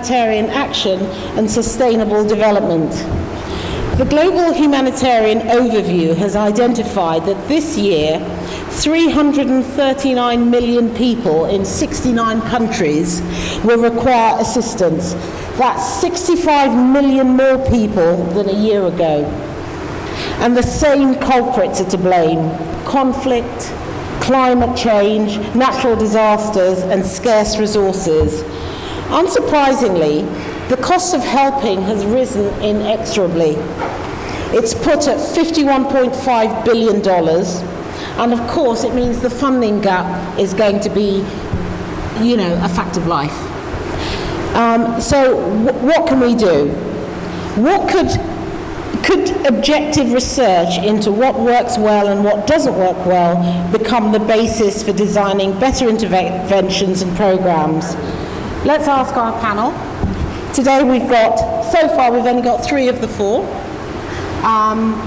humanitarian action and sustainable development. The Global Humanitarian Overview has identified that this year, 339 million people in 69 countries will require assistance. That's 65 million more people than a year ago. And the same culprits are to blame: conflict, climate change, natural disasters, and scarce resources. Unsurprisingly, the cost of helping has risen inexorably. It's put at $51.5 billion, and of course it means the funding gap is going to be, a fact of life. So what can we do? What could objective research into what works well and what doesn't work well become the basis for designing better interventions and programs? Let's ask our panel. Today so far we've only got 3 of the 4,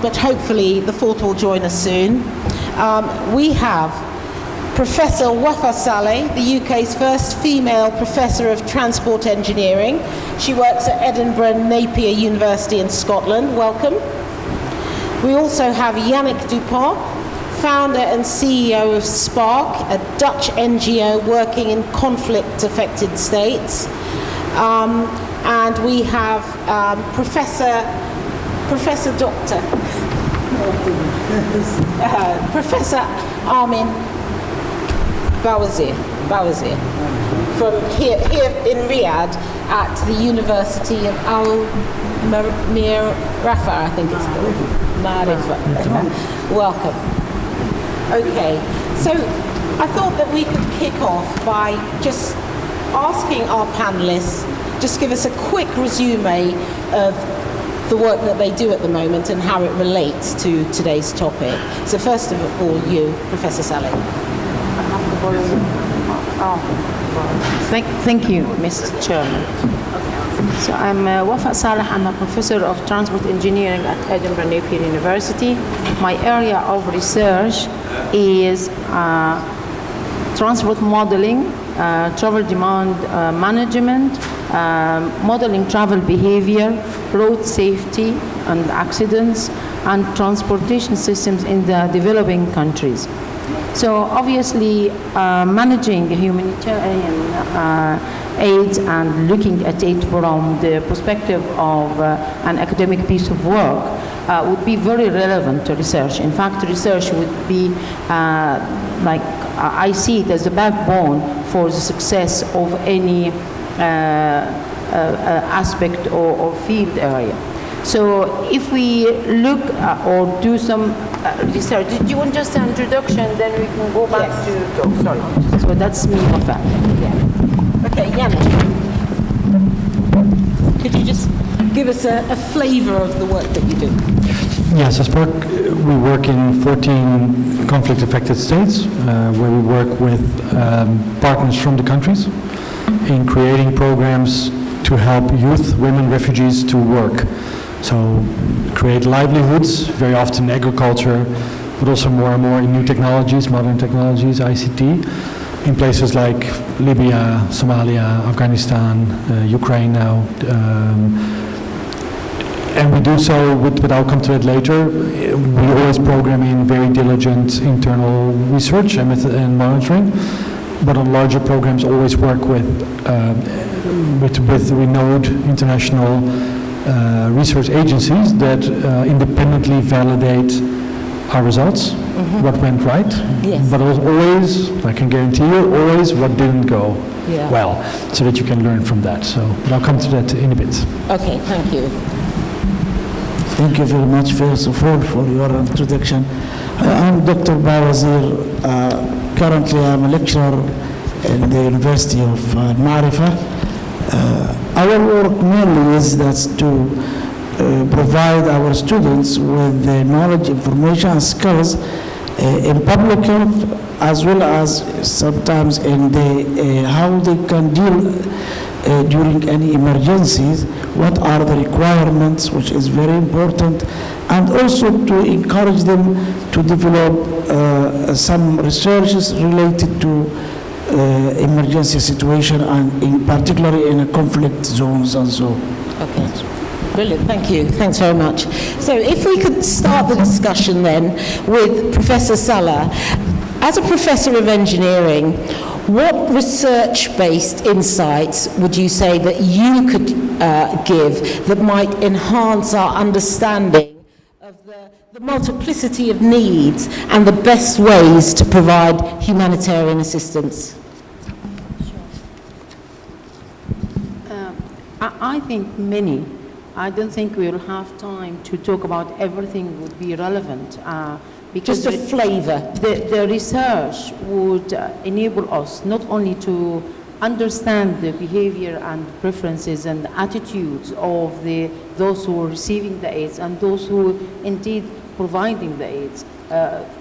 but hopefully the 4th will join us soon. We have Professor Wafa Saleh, the UK's first female professor of transport engineering. She works at Edinburgh Napier University in Scotland. Welcome. We also have Yannick Dupont, founder and CEO of Spark, a Dutch NGO working in conflict-affected states. And we have Professor Armin Bawazir from here in Riyadh at the University of Al-Mirafa, I think it's called. Welcome. Okay, so I thought that we could kick off by just asking our panelists, just give us a quick resume of the work that they do at the moment and how it relates to today's topic. So first of all, you, Professor Saleh. Thank you, Mr. Chairman. So I'm Wafa Saleh. I'm a professor of transport engineering at Edinburgh Napier University. My area of research is transport modeling, travel demand management, modeling travel behavior, road safety and accidents, and transportation systems in the developing countries. So obviously, managing humanitarian aid and looking at it from the perspective of an academic piece of work would be very relevant to research. In fact, research would be I see it as the backbone for the success of any aspect or field area. So if we look or do some research, did you want just an introduction, then we can go back to, sorry. So that's me, Wafa. Yeah. Okay, Yannick. Could you just give us a flavor of the work that you do? Yes, as Spark, we work in 14 conflict-affected states, where we work with partners from the countries in creating programs to help youth, women, refugees to work. So create livelihoods, very often agriculture, but also more and more in new technologies, modern technologies, ICT, in places like Libya, Somalia, Afghanistan, Ukraine now. And we do so but I'll come to it later. We always program in very diligent internal research and monitoring, but on larger programs always work with renowned international research agencies that independently validate our results, what went right, but always, I can guarantee you, always what didn't go well, so that you can learn from that. So, but I'll come to that in a bit. Okay, thank you. Thank you very much, first of all, for your introduction. I'm Dr. Bawazir. Currently, I'm a lecturer in the University of Marifa. Our work mainly is to provide our students with the knowledge, information, and skills in public health, as well as sometimes in how they can deal during any emergencies, what are the requirements, which is very important, and also to encourage them to develop some researches related to emergency situation, and particularly in conflict zones and so. Okay. Brilliant, thank you. Thanks very much. So if we could start the discussion then with Professor Salah. As a professor of engineering, what research-based insights would you say that you could give that might enhance our understanding of the multiplicity of needs and the best ways to provide humanitarian assistance? I think many. I don't think we will have time to talk about everything would be relevant. Because just a flavour. The research would enable us not only to understand the behavior and preferences and attitudes of those who are receiving the aids and those who are indeed providing the aids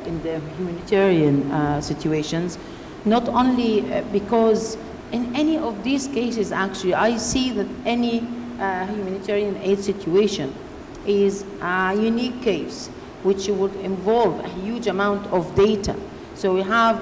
in the humanitarian situations, not only because in any of these cases actually I see that any humanitarian aid situation is a unique case which would involve a huge amount of data. So we have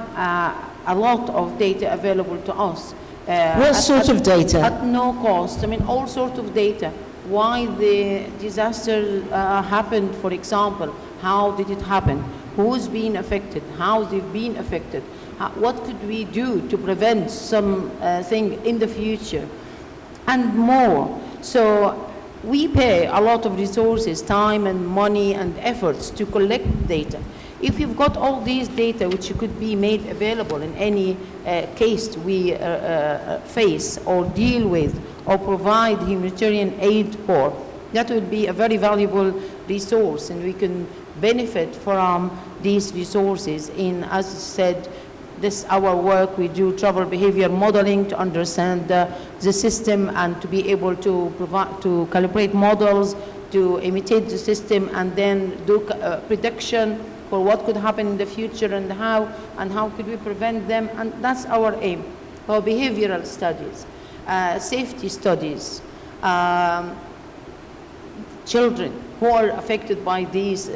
a lot of data available to us. What sort of data? At no cost. I mean, all sorts of data. Why the disaster happened, for example. How did it happen? Who's been affected? How they've been affected? What could we do to prevent something in the future? And more. So we pay a lot of resources, time and money and efforts to collect data. If you've got all these data which could be made available in any case we face or deal with or provide humanitarian aid for, that would be a very valuable resource, and we can benefit from these resources in, as I said, this our work. We do travel behavior modeling to understand the system and to be able to provide, to calibrate models, to imitate the system, and then do prediction for what could happen in the future and how could we prevent them. And that's our aim. For behavioral studies, safety studies, children who are affected by these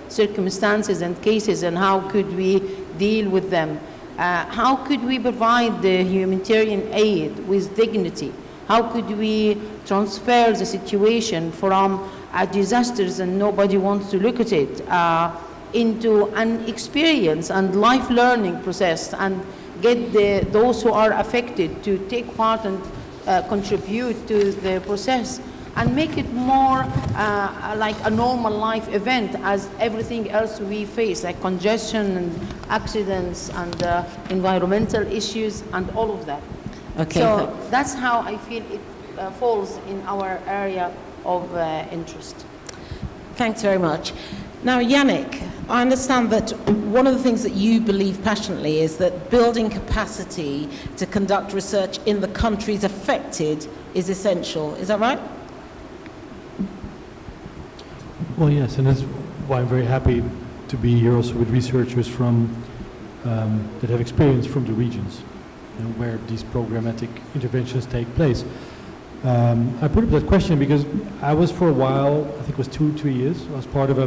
circumstances and cases, and how could we deal with them? How could we provide the humanitarian aid with dignity? How could we transfer the situation from disasters and nobody wants to look at it into an experience and life learning process, and get those who are affected to take part and contribute to the process, and make it more like a normal life event as everything else we face, like congestion and accidents and environmental issues and all of that. Okay. So that's how I feel it falls in our area of interest. Thanks very much. Now, Yannick, I understand that one of the things that you believe passionately is that building capacity to conduct research in the countries affected is essential. Is that right? Well, yes, and that's why I'm very happy to be here also with researchers from that have experience from the regions, where these programmatic interventions take place. I put up that question because I was for a while, I think it was 2 years, I was part of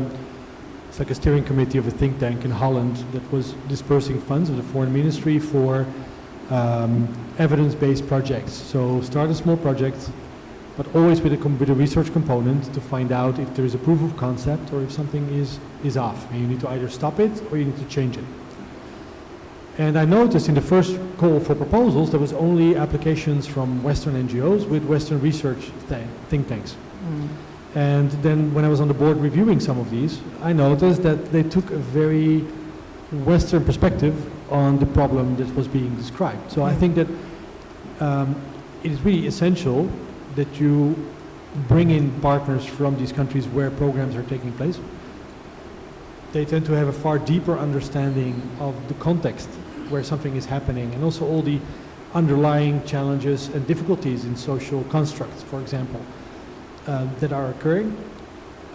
it's like a steering committee of a think tank in Holland that was dispersing funds of the foreign ministry for evidence-based projects. So start a small project, but always with a research component to find out if there is a proof of concept or if something is off. And you need to either stop it or you need to change it. And I noticed in the first call for proposals, there was only applications from Western NGOs with Western research think tanks. And then when I was on the board reviewing some of these, I noticed that they took a very Western perspective on the problem that was being described. So I think that it is really essential that you bring in partners from these countries where programs are taking place. They tend to have a far deeper understanding of the context where something is happening, and also all the underlying challenges and difficulties in social constructs, for example, that are occurring.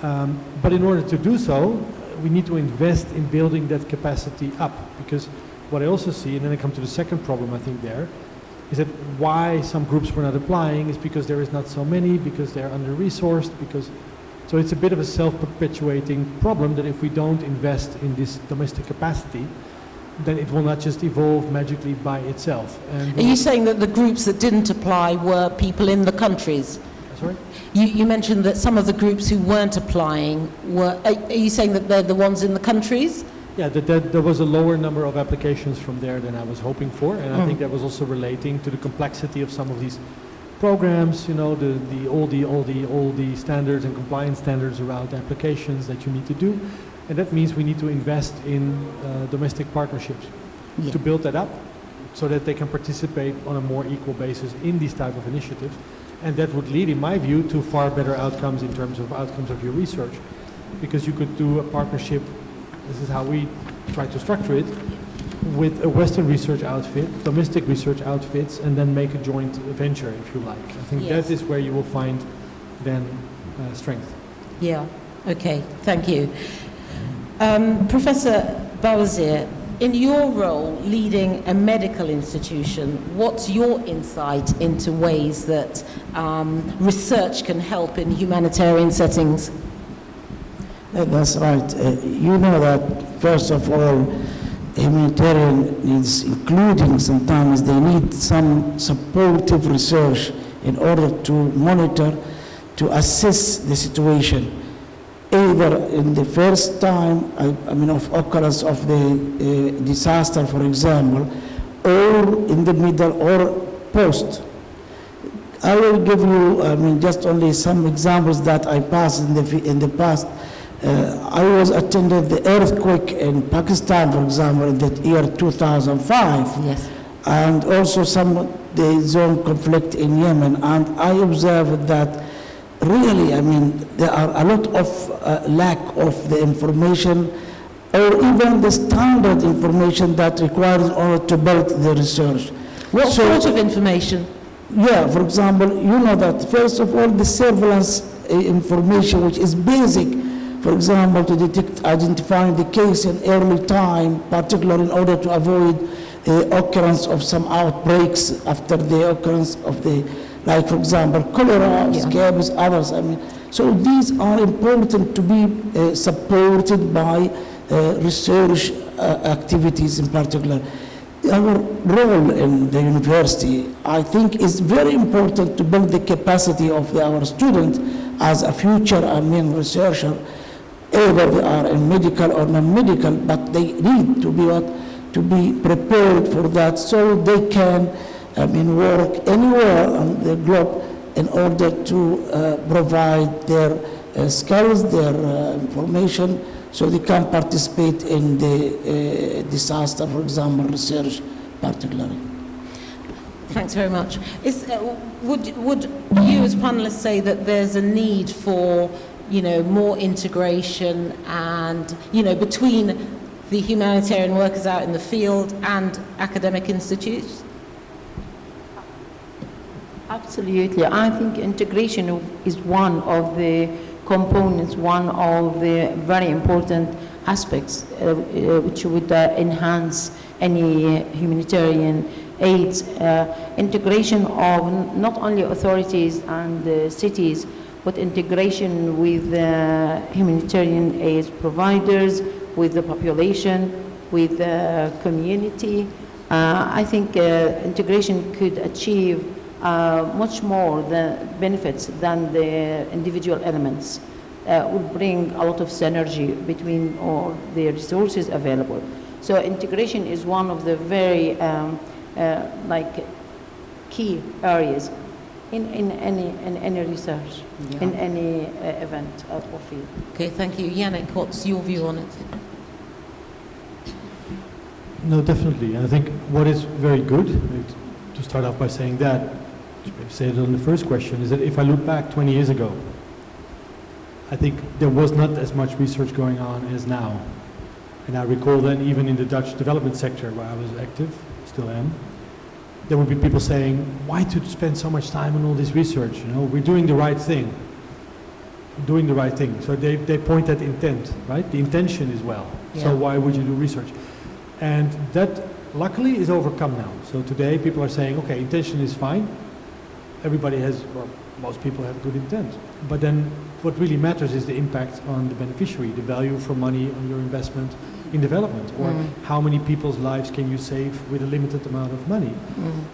But in order to do so, we need to invest in building that capacity up, because what I also see, and then I come to the second problem I think there, is that why some groups were not applying is because there is not so many, because they're under-resourced, so it's a bit of a self-perpetuating problem that if we don't invest in this domestic capacity, then it will not just evolve magically by itself. And Are you saying that the groups that didn't apply were people in the countries? sorry? You mentioned that some of the groups who weren't applying were, are you saying that they're the ones in the countries? Yeah, there was a lower number of applications from there than I was hoping for, and I think that was also relating to the complexity of some of these programs, you know, all the standards and compliance standards around applications that you need to do, and that means we need to invest in domestic partnerships to build that up, so that they can participate on a more equal basis in these type of initiatives, and that would lead, in my view, to far better outcomes in terms of outcomes of your research, because you could do a partnership. This is how we try to structure it, with a Western research outfit, domestic research outfits, and then make a joint venture, if you like. I think that is where you will find then strength. Yeah, okay, thank you. Professor Bawazir, in your role leading a medical institution, what's your insight into ways that research can help in humanitarian settings? That's right. You know that, first of all, humanitarian needs, including sometimes they need some supportive research in order to monitor, to assess the situation, either in the first time, of occurrence of the disaster, for example, or in the middle or post. I will give you, just only some examples that I passed in the past. I was attended the earthquake in Pakistan, for example, in the year 2005. Yes. And also the zone conflict in Yemen. And I observed that really, there are a lot of lack of the information, or even the standard information that required in order to build the research. What sort of information? Yeah, for example, you know that first of all, the surveillance information, which is basic, for example, to detect, identifying the case in early time, particularly in order to avoid the occurrence of some outbreaks after the occurrence of the, like for example, cholera, scabies, others. So these are important to be supported by research activities in particular. Our role in the university, I think, is very important to build the capacity of our students as a future, researcher, either they are in medical or non-medical, but they need to be prepared for that, so they can work anywhere on the globe in order to provide their skills, their information, so they can participate in the disaster, for example, research particularly. Thanks very much. Would you as panelists say that there's a need for more integration and, between the humanitarian workers out in the field and academic institutes? Absolutely. I think integration is one of the components, one of the very important aspects which would enhance any humanitarian aid. Integration of not only authorities and cities, but integration with humanitarian aid providers, with the population, with the community. I think integration could achieve much more the benefits than the individual elements. Would bring a lot of synergy between all the resources available. So integration is one of the very key areas in any research, in any event or field. Okay, thank you. Yannick, what's your view on it? No, definitely. I think what is very good, to start off by saying that, say it on the first question, is that if I look back 20 years ago, I think there was not as much research going on as now. And I recall then even in the Dutch development sector where I was active, still am, there would be people saying, why to spend so much time on all this research? We're doing the right thing. Doing the right thing. So they point at intent, right? The intention is well. Yeah. So why would you do research? And that luckily is overcome now. So today people are saying, okay, intention is fine. Everybody has, or most people have good intent. But then what really matters is the impact on the beneficiary, the value for money on your investment in development, or how many people's lives can you save with a limited amount of money.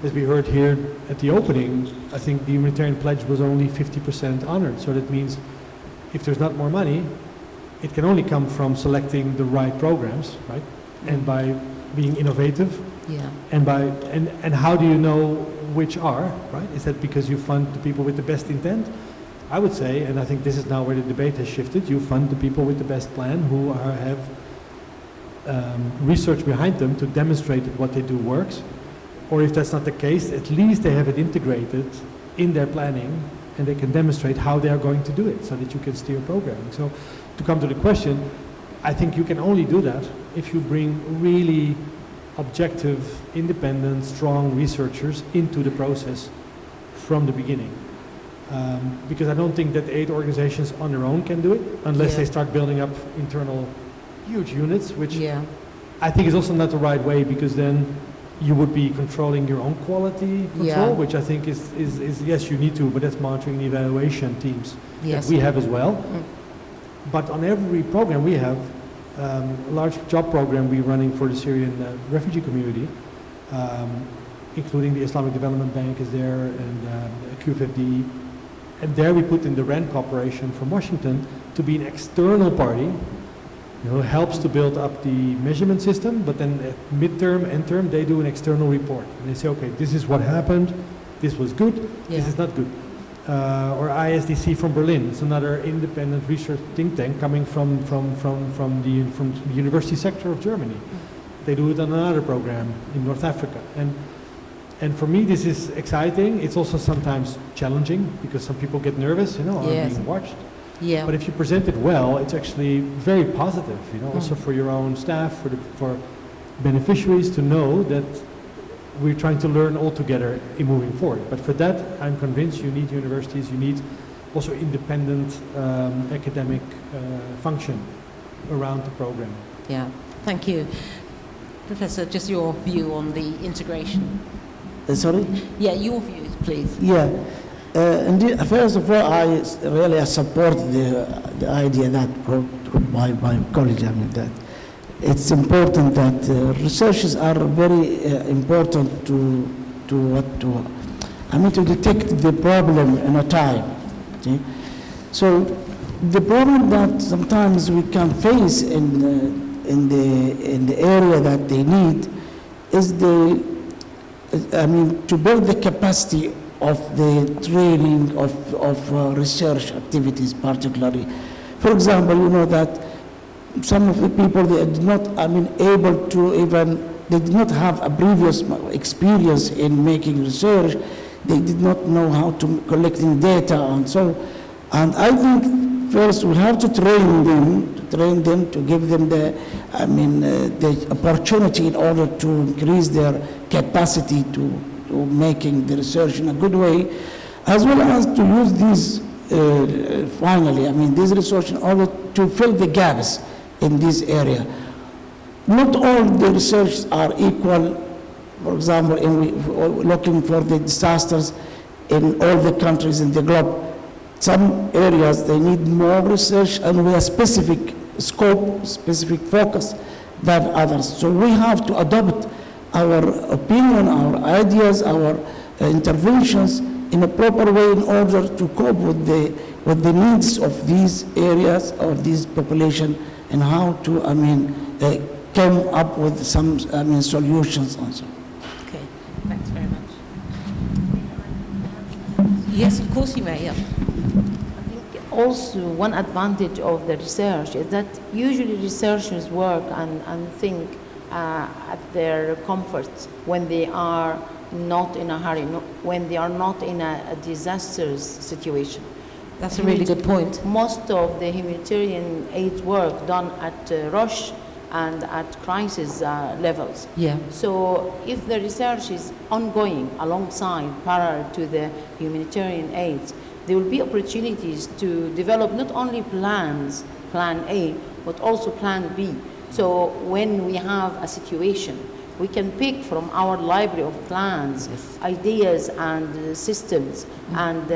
As we heard here at the opening, I think the humanitarian pledge was only 50% honored, so that means if there's not more money, it can only come from selecting the right programs, right? And by being innovative. Yeah. And how do you know which are, right? Is that because you fund the people with the best intent? I would say, and I think this is now where the debate has shifted, you fund the people with the best plan who have research behind them to demonstrate that what they do works. Or if that's not the case, at least they have it integrated in their planning and they can demonstrate how they are going to do it so that you can steer programming. So to come to the question, I think you can only do that if you bring really objective, independent, strong researchers into the process from the beginning. Because I don't think that aid organizations on their own can do it unless they start building up internal huge units, which I think is also not the right way, because then you would be controlling your own quality control, which I think is yes, you need to, but that's monitoring and evaluation teams that we have as well. But on every program we have, a large job program we're running for the Syrian refugee community, including the Islamic Development Bank is there, and QFFD. And there we put in the RAND Corporation from Washington to be an external party, who helps to build up the measurement system, but then at midterm, end term, they do an external report. And they say, okay, this is what happened, this was good, this is not good. Or ISDC from Berlin, it's another independent research think tank coming from the university sector of Germany. They do it on another program in North Africa. And for me, this is exciting. It's also sometimes challenging because some people get nervous, are being watched. Yeah. But if you present it well, it's actually very positive, also for your own staff, for beneficiaries to know that we're trying to learn all together in moving forward. But for that, I'm convinced you need universities, you need also independent academic function around the program. Yeah, thank you. Professor, just your view on the integration. Sorry? Yeah, your views, please. Yeah. Indeed, first of all, I really support the idea that brought by my colleague, that it's important that researchers are very important to detect the problem in a time. Okay? So the problem that sometimes we can face in the area that they need is to build the capacity of the training of research activities, particularly. For example, that some of the people, they did not, able to they did not have a previous experience in making research. They did not know how to collecting data and so. And I think first we have to train them to give them the opportunity in order to increase their capacity to making the research in a good way, as well as to use these this research in order to fill the gaps in this area. Not all the research are equal. For example, looking for the disasters in all the countries in the globe, some areas they need more research and with a specific scope, specific focus than others. So we have to adopt our opinion, our ideas, our interventions in a proper way in order to cope with the needs of these areas or these population, and how to come up with some solutions also. Okay, thanks very much. Yes, of course you may. Yeah. Also, one advantage of the research is that usually researchers work and think at their comfort when they are not in a hurry, when they are not in a disastrous situation. That's a really good point. Most of the humanitarian aid work done at rush and at crisis levels. Yeah. So if the research is ongoing alongside, parallel to the humanitarian aid, there will be opportunities to develop not only plans, plan A, but also plan B. So when we have a situation, we can pick from our library of plans, ideas and systems and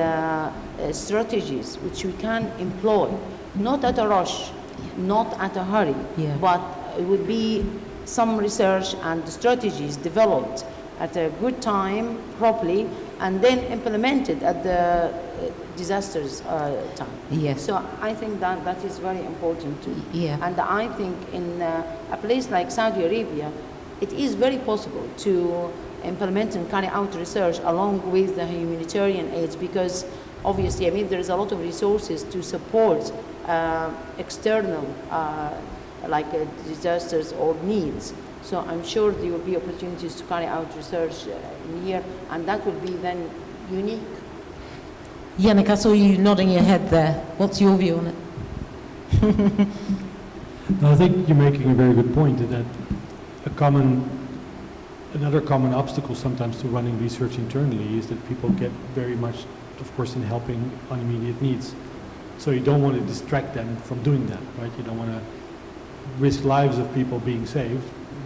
strategies which we can employ, not at a rush, not at a hurry, but it would be some research and strategies developed at a good time, properly, and then implemented at the disasters time. Yes. So I think that is very important too. Yeah. And I think in a place like Saudi Arabia, it is very possible to implement and carry out research along with the humanitarian aids, because obviously, I mean, there is a lot of resources to support external disasters or needs. So I'm sure there will be opportunities to carry out research in here, and that will be then unique. Yannick, I saw you nodding your head there. What's your view on it? No, I think you're making a very good point that another common obstacle sometimes to running research internally is that people get very much, of course, in helping on immediate needs. So you don't want to distract them from doing that, right? You don't want to risk lives of people being saved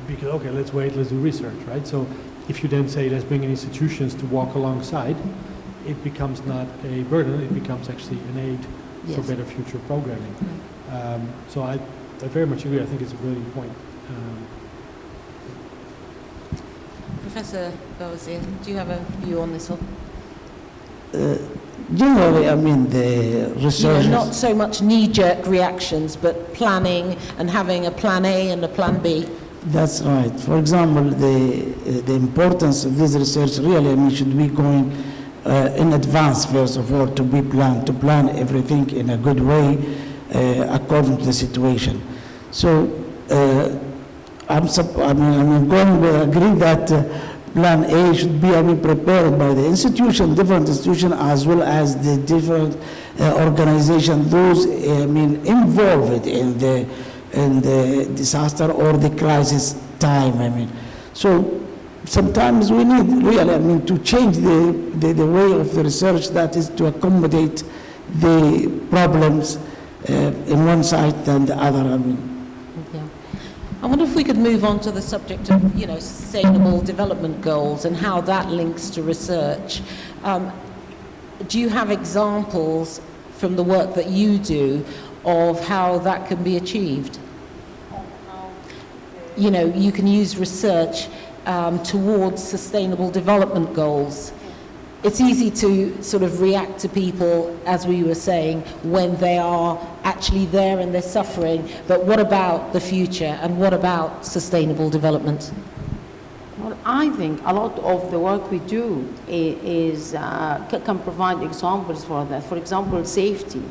because, okay, let's wait, let's do research, right? So if you then say, let's bring in institutions to walk alongside, it becomes not a burden, it becomes actually an aid for better future programming. So I very much agree. I think it's a brilliant point. Professor Bawazir, do you have a view on this one? Generally, I mean, the research... Not so much knee-jerk reactions, but planning and having a plan A and a plan B. That's right. For example, the importance of this research really, I mean, should be going in advance, first of all, to plan everything in a good way according to the situation. So I'm going to agree that Plan A should be, prepared by the institution, different institutions, as well as the different organizations, those, involved in the disaster or the crisis time, So sometimes we need really, to change the way of the research, that is to accommodate the problems in one side than the other, Yeah. I wonder if we could move on to the subject of, sustainable development goals and how that links to research. Do you have examples from the work that you do of how that can be achieved? You can use research towards sustainable development goals. It's easy to sort of react to people, as we were saying, when they are actually there and they're suffering, but what about the future and what about sustainable development? Well, I think a lot of the work we do can provide examples for that. For example, safety.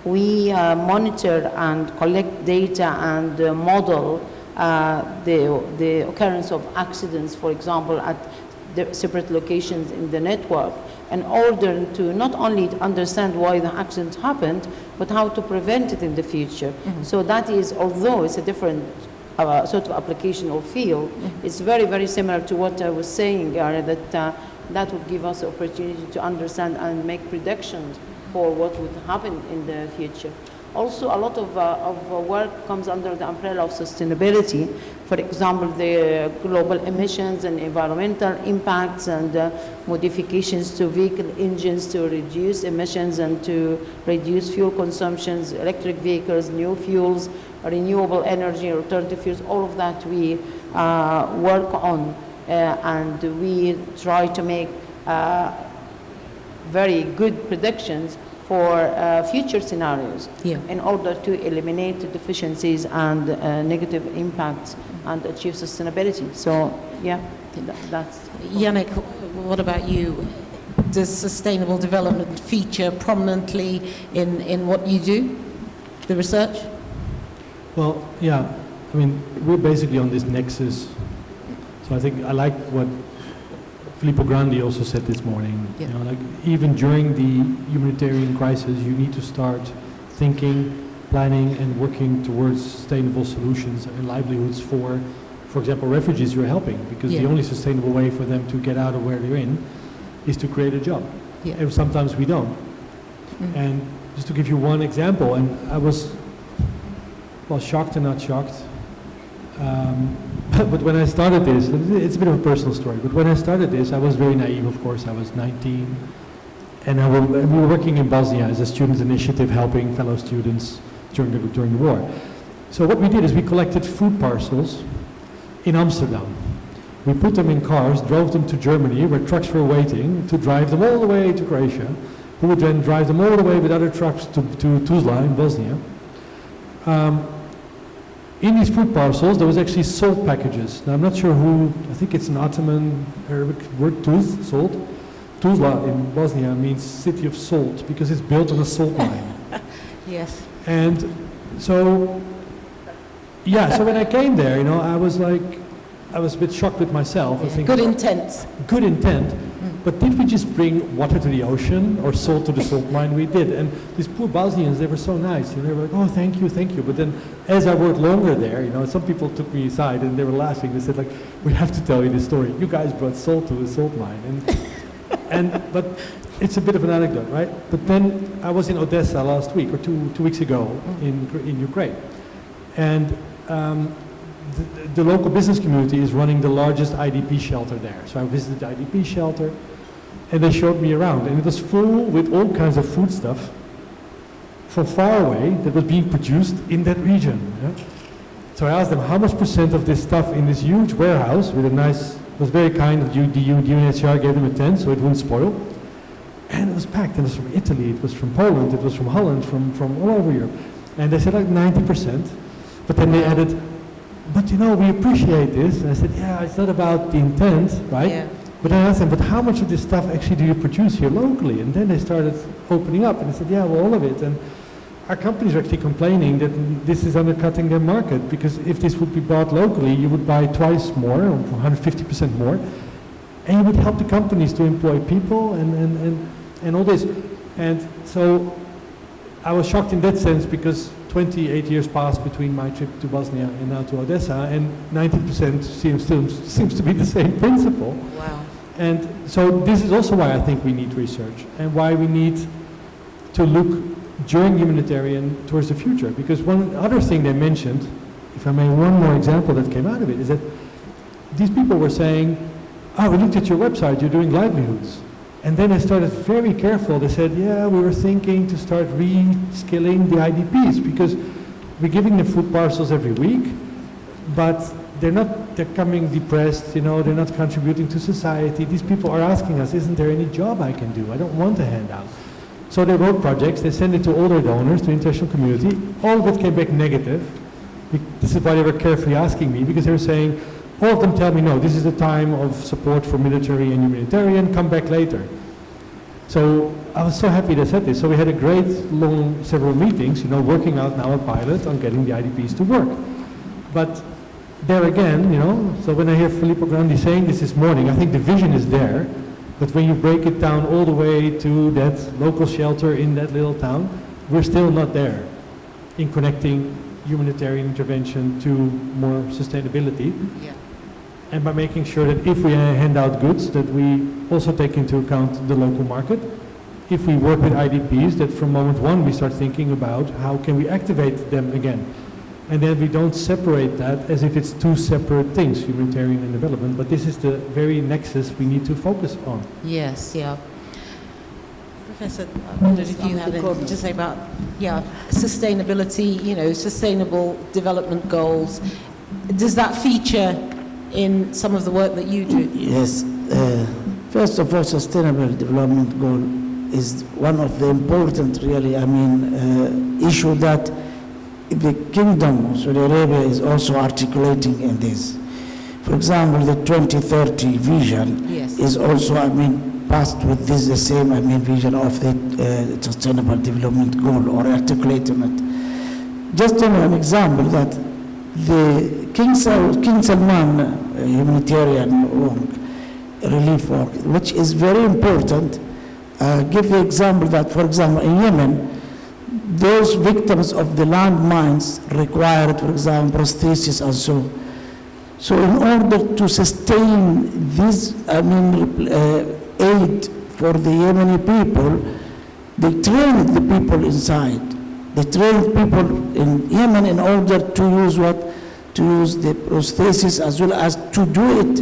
We monitor and collect data and model the occurrence of accidents, for example, at the separate locations in the network, in order to not only understand why the accident happened, but how to prevent it in the future. Mm-hmm. So that is, although it's a different sort of application or field, it's very, very similar to what I was saying, that would give us the opportunity to understand and make predictions for what would happen in the future. Also, a lot of work comes under the umbrella of sustainability. For example, the global emissions and environmental impacts and modifications to vehicle engines to reduce emissions and to reduce fuel consumptions, electric vehicles, new fuels, renewable energy, alternative fuels, all of that we work on, and we try to make very good predictions for future scenarios in order to eliminate deficiencies and negative impacts and achieve sustainability. So, that's... Yannick, what about you? Does sustainable development feature prominently in what you do, the research? Well, yeah, we're basically on this nexus. So I think I like what Filippo Grandi also said this morning. Yeah. Even during the humanitarian crisis, you need to start thinking, planning, and working towards sustainable solutions and livelihoods for example, refugees you're helping, because the only sustainable way for them to get out of where they're in is to create a job. Yeah. And sometimes we don't. Mm-hmm. And just to give you one example, and I was, shocked and not shocked. But when I started this, it's a bit of a personal story, but when I started this, I was very naive, of course. I was 19, and we were working in Bosnia as a student initiative, helping fellow students during the war. So what we did is we collected food parcels in Amsterdam. We put them in cars, drove them to Germany, where trucks were waiting, to drive them all the way to Croatia, who would then drive them all the way with other trucks to Tuzla in Bosnia. In these food parcels, there was actually salt packages. Now, I'm not sure who, I think it's an Ottoman Arabic word, tuz, salt. Tuzla in Bosnia means city of salt, because it's built on a salt mine. Yes. And so, yeah, so when I came there, I was a bit shocked with myself. I think, Good intent. Good intent, but did we just bring water to the ocean or salt to the salt mine? We did. And these poor Bosnians, they were so nice. They were like, oh, thank you. But then as I worked longer there, some people took me aside and they were laughing. They said, like, we have to tell you this story. You guys brought salt to the salt mine. But it's a bit of an anecdote, right? But then I was in Odessa last week, or two weeks ago, in Ukraine. And the local business community is running the largest IDP shelter there. So I visited the IDP shelter, and they showed me around, and it was full with all kinds of food stuff from far away that was being produced in that region. Yeah? So I asked them, how much % of this stuff in this huge warehouse with a nice, it was very kind of the UNHCR gave them a tent so it wouldn't spoil. And it was packed, and it was from Italy, it was from Poland, it was from Holland, from all over Europe. And they said like 90%, but then they added, but we appreciate this. And I said, yeah, it's not about the intent, right? Yeah. But I asked them, but how much of this stuff actually do you produce here locally? And then they started opening up, and they said, yeah, well, all of it. And our companies are actually complaining that this is undercutting their market, because if this would be bought locally, you would buy twice more, or 150% more, and you would help the companies to employ people and all this. And so I was shocked in that sense, because 28 years passed between my trip to Bosnia and now to Odessa, and 90% seems to be the same principle. Wow. And so this is also why I think we need research, and why we need to look during humanitarian towards the future. Because one other thing they mentioned, if I may, one more example that came out of it, is that these people were saying, oh, we looked at your website, you're doing livelihoods. And then they started very careful. They said, yeah, we were thinking to start reskilling the IDPs, because we're giving them food parcels every week, but they're coming depressed, they're not contributing to society. These people are asking us, isn't there any job I can do? I don't want a handout. So they wrote projects, they sent it to all their donors, to the international community. All of it came back negative. This is why they were carefully asking me, because they were saying, all of them tell me, no, this is a time of support for military and humanitarian, come back later. So I was so happy they said this. So we had a great long several meetings, working out now a pilot on getting the IDPs to work. But there again, so when I hear Filippo Grandi saying this morning, I think the vision is there, but when you break it down all the way to that local shelter in that little town, we're still not there in connecting humanitarian intervention to more sustainability. Yeah. And by making sure that if we hand out goods, that we also take into account the local market. If we work with IDPs, that from moment one we start thinking about how can we activate them again. And then we don't separate that as if it's two separate things, humanitarian and development, but this is the very nexus we need to focus on. Yes, yeah. Professor, I wondered if you have anything to say about, sustainability, sustainable development goals. Does that feature in some of the work that you do? Yes. First of all, sustainable development goal is one of the important, issue that the Kingdom of Saudi Arabia is also articulating in this. For example, the 2030 vision is also, passed with this the same, vision of the sustainable development goal, or articulating it. Just an example that the King Salman humanitarian work, relief work, which is very important. Give the example that, for example, in Yemen, those victims of the landmines required, for example, prosthesis and so. So in order to sustain this, aid for the Yemeni people, they trained the people inside. They trained people in Yemen in order to use what? To use the prosthesis as well as to do it.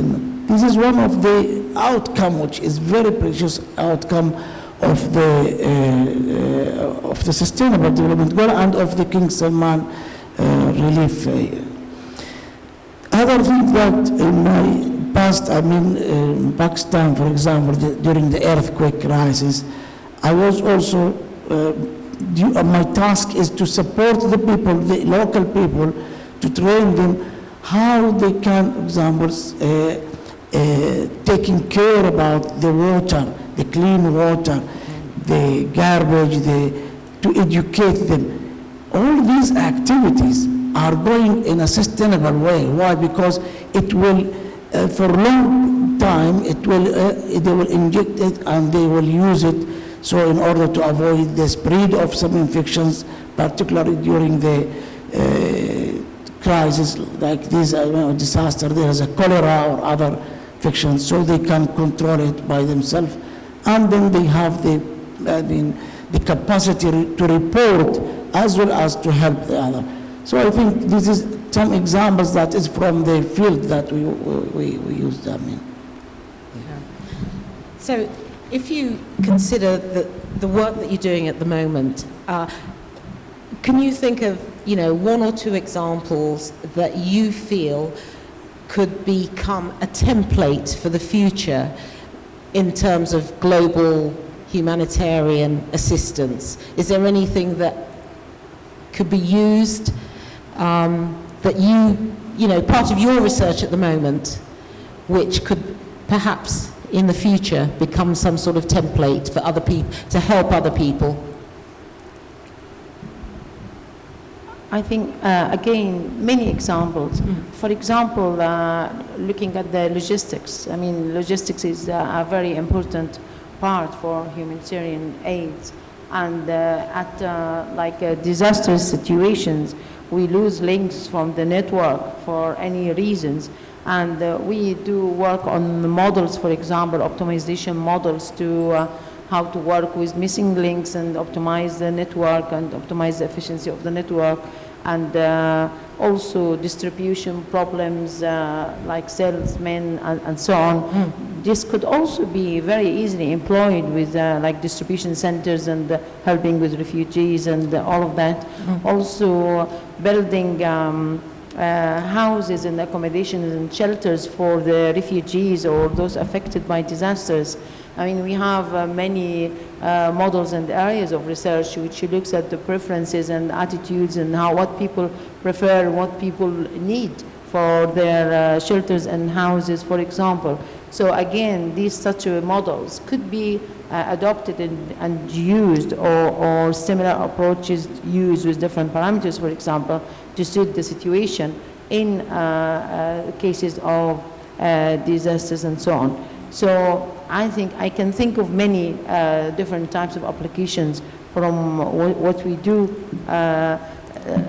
This is one of the outcome, which is very precious outcome of the sustainable development goal and of the King Salman relief. Other thing that in my past, I mean, in Pakistan, for example, during the earthquake crisis, I was also, my task is to support the people, the local people, to train them how they can, for example, taking care about the water, the clean water, the garbage, to educate them. All these activities are going in a sustainable way. Why? Because it will, for a long time, they will inject it and they will use it. So in order to avoid the spread of some infections, particularly during the crisis like this disaster, there is a cholera or other infections, so they can control it by themselves. And then they have the capacity to report as well as to help the other. So I think this is some examples that is from the field that we use them in. So if you consider the work that you're doing at the moment, can you think of, one or two examples that you feel could become a template for the future in terms of global humanitarian assistance? Is there anything that could be used that part of your research at the moment, which could perhaps in the future become some sort of template for other people, to help other people? I think, again, many examples. For example, looking at the logistics. I mean, logistics is a very important part for humanitarian aid. And at disastrous situations, we lose links from the network for any reasons. And we do work on the models, for example, optimization models to how to work with missing links and optimize the network and optimize the efficiency of the network. And also distribution problems like salesmen and so on. This could also be very easily employed with like distribution centers and helping with refugees and all of that. Also building houses and accommodations and shelters for the refugees or those affected by disasters. I mean, we have many models and areas of research which looks at the preferences and attitudes and what people prefer, what people need for their shelters and houses, for example. So again, these such models could be adopted and used, or similar approaches used with different parameters, for example, to suit the situation in cases of disasters and so on. So I think I can think of many different types of applications from what we do,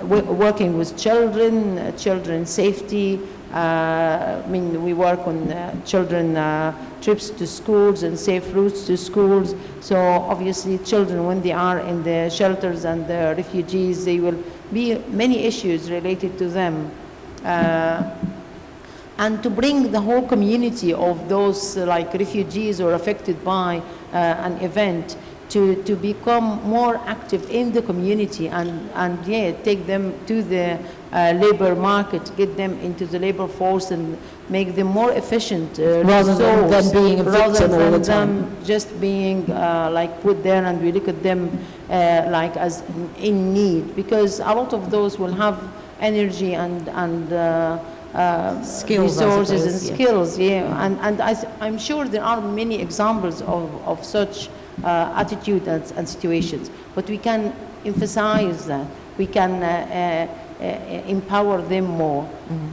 working with children safety. I mean, we work on children trips to schools and safe routes to schools. So obviously children, when they are in the shelters and the refugees, there will be many issues related to them. And to bring the whole community of those like refugees or affected by an event to become more active in the community and take them to the labor market, get them into the labor force and make them more efficient, rather than them being a victim all the time. Them just being like put there and we look at them like as in need, because a lot of those will have energy and skills, resources and skills, and I'm sure there are many examples of such attitude and situations, but we can emphasize that, we can empower them more.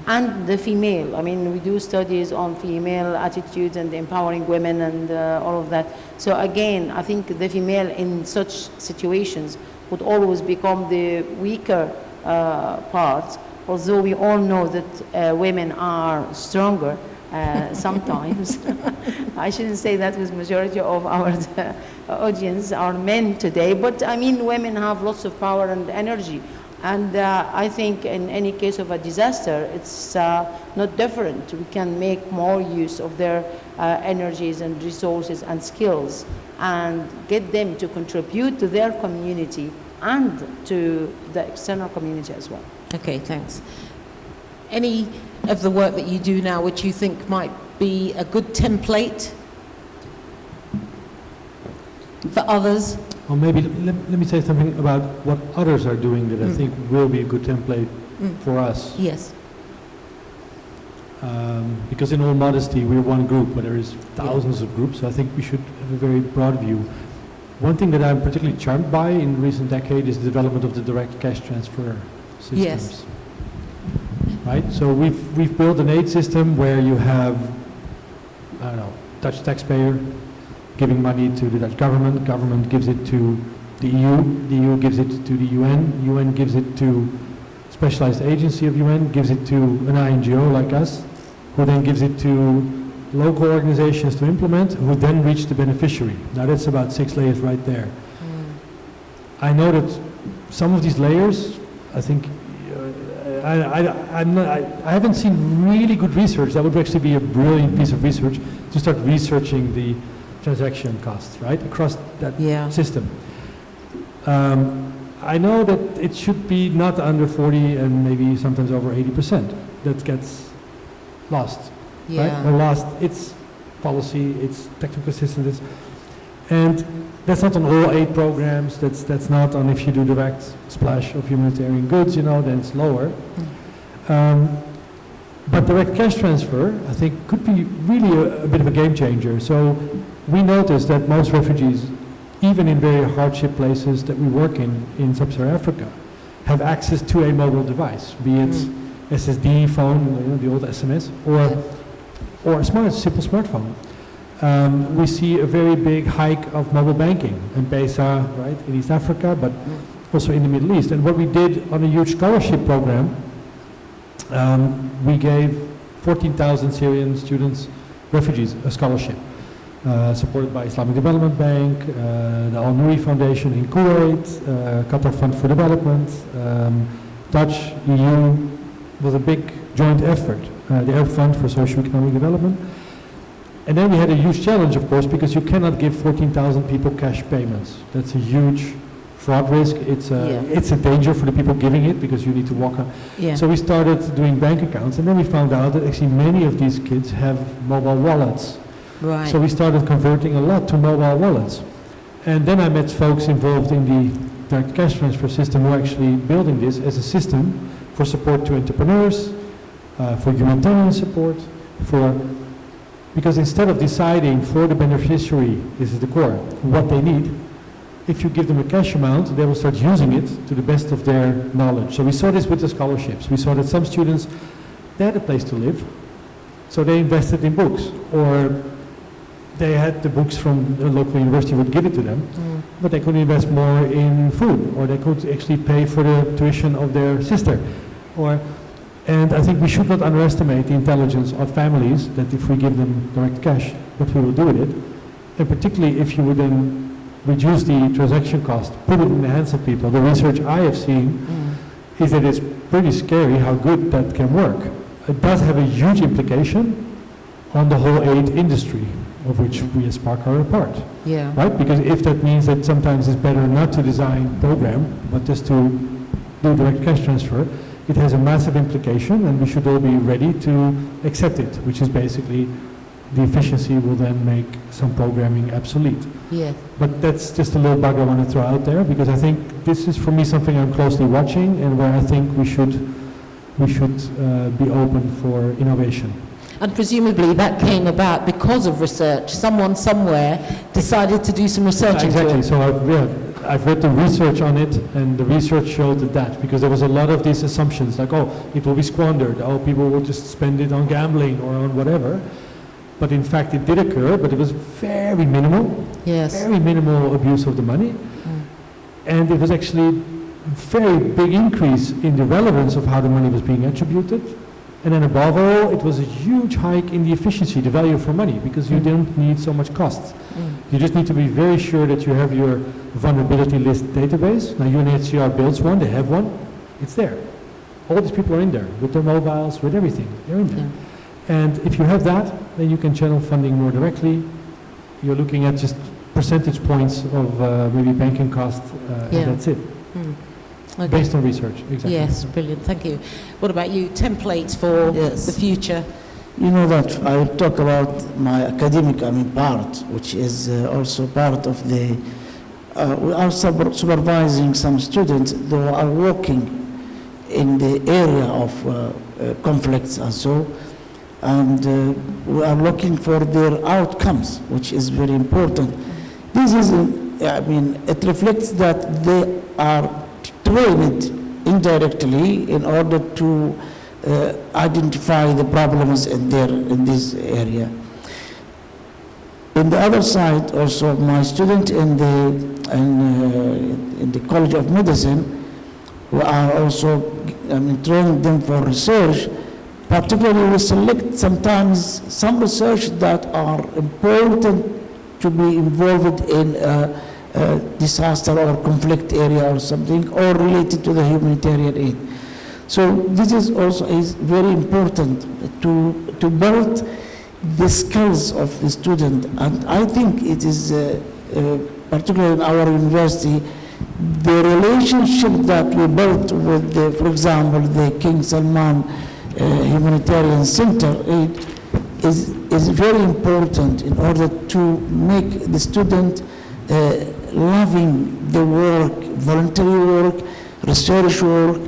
And the female, I mean, we do studies on female attitudes and empowering women and all of that. So again, I think the female in such situations would always become the weaker part, although we all know that women are stronger sometimes. I shouldn't say that with majority of our audience are men today, but I mean women have lots of power and energy. And I think in any case of a disaster, it's not different. We can make more use of their energies and resources and skills and get them to contribute to their community and to the external community as well. Okay, thanks. Any of the work that you do now which you think might be a good template for others? Or maybe let me say something about what others are doing that I think will be a good template for us. Yes. Because in all modesty, we're one group, but there is thousands of groups, so I think we should have a very broad view. One thing that I'm particularly charmed by in recent decade is the development of the direct cash transfer systems. Yes. Right? So we've built an aid system where you have, I don't know, Dutch taxpayer giving money to the Dutch government gives it to the EU gives it to the UN gives it to specialized agency of UN, gives it to an INGO like us, who then gives it to local organizations to implement, who then reach the beneficiary. Now that's about 6 layers right there. I know that some of these layers, I think, I haven't seen really good research. That would actually be a brilliant piece of research to start researching the transaction costs, right, across that system. I know that it should be not under 40 and maybe sometimes over 80% that gets lost, right? Or lost. It's policy, it's technical assistance, and that's not on all aid programs. That's not on if you do direct splash of humanitarian goods, you know, then it's lower. But direct cash transfer, I think, could be really a bit of a game changer. So we noticed that most refugees, even in very hardship places that we work in sub-Saharan Africa, have access to a mobile device, be it SSD phone, you know, the old SMS, or a simple smartphone. We see a very big hike of mobile banking, M-Pesa, right, in East Africa, but also in the Middle East. And what we did on a huge scholarship program, we gave 14,000 Syrian students, refugees, a scholarship. Supported by Islamic Development Bank, the Al Nouri Foundation in Kuwait, Qatar Fund for Development, Dutch, EU, was a big joint effort, the Arab Fund for Socio-Economic Development. And then we had a huge challenge, of course, because you cannot give 14,000 people cash payments. That's a huge fraud risk. It's a danger for the people giving it because you need to walk on. So we started doing bank accounts, and then we found out that actually many of these kids have mobile wallets. Right. So we started converting a lot to mobile wallets. And then I met folks involved in the direct cash transfer system who are actually building this as a system for support to entrepreneurs, for humanitarian support, because instead of deciding for the beneficiary, this is the core, what they need, if you give them a cash amount, they will start using it to the best of their knowledge. So we saw this with the scholarships. We saw that some students, they had a place to live, so they invested in books, or they had the books from the local university would give it to them, but they could invest more in food, or they could actually pay for the tuition of their sister. And I think we should not underestimate the intelligence of families that if we give them direct cash, what we will do with it. And particularly if you would then reduce the transaction cost, put it in the hands of people. The research I have seen is that it's pretty scary how good that can work. It does have a huge implication on the whole aid industry, of which we as Spark are a part. Right? Because if that means that sometimes it's better not to design program, but just to do direct cash transfer, it has a massive implication, and we should all be ready to accept it, which is basically the efficiency will then make some programming obsolete. But that's just a little bug I want to throw out there, because I think this is for me something I'm closely watching and where I think we should be open for innovation. And presumably that came about because of research. Someone somewhere decided to do some research into it. Exactly. So I've read the research on it, and the research showed that because there was a lot of these assumptions, like, oh, it will be squandered, oh, people will just spend it on gambling or on whatever. But in fact, it did occur, but it was very minimal, very minimal abuse of the money. And it was actually a very big increase in the relevance of how the money was being attributed. And then above all, it was a huge hike in the efficiency, the value for money, because you don't need so much costs. You just need to be very sure that you have your vulnerability list database. Now UNHCR builds one, they have one, it's there. All these people are in there, with their mobiles, with everything, they're in there. And if you have that, then you can channel funding more directly. You're looking at just percentage points of maybe banking cost, and that's it. Okay. Based on research, exactly. Yes, brilliant, thank you. What about you? Templates for Yes. the future? You know that I talk about my academic, part, which is also part of the, we are supervising some students who are working in the area of conflicts and so, and we are looking for their outcomes, which is very important. This is, it reflects that they are trained indirectly in order to identify the problems in this area. In the other side, also my student in the College of Medicine, we are also training them for research. Particularly, we select sometimes some research that are important to be involved in a disaster or conflict area or something, or related to the humanitarian aid. So this is also very important to build the skills of the student, and I think it is particularly in our university, the relationship that we built with, for example, the King Salman Humanitarian Center is very important in order to make the student loving the work, voluntary work, research work,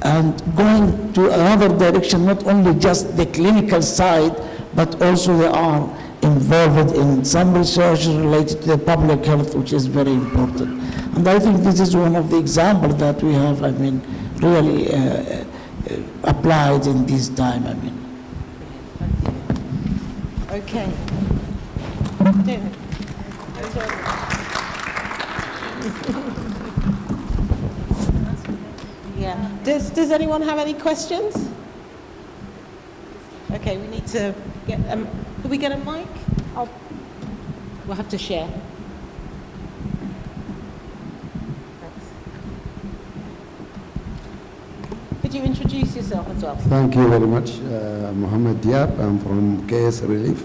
and going to another direction, not only just the clinical side, but also they are involved in some research related to the public health, which is very important. And I think this is one of the examples that we have, really applied in this time, Okay. Yeah. Does anyone have any questions? Okay, we need to get. Could we get a mic? We'll have to share. Thanks. Could you introduce yourself as well? Thank you very much, Mohammed Diab. I'm from KS Relief.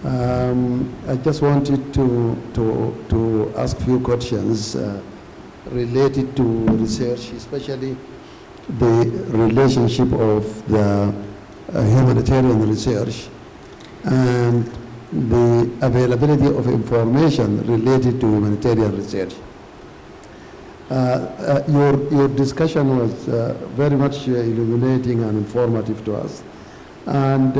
I just wanted to ask a few questions related to research, especially the relationship of the humanitarian research and the availability of information related to humanitarian research. Your discussion was very much illuminating and informative to us. And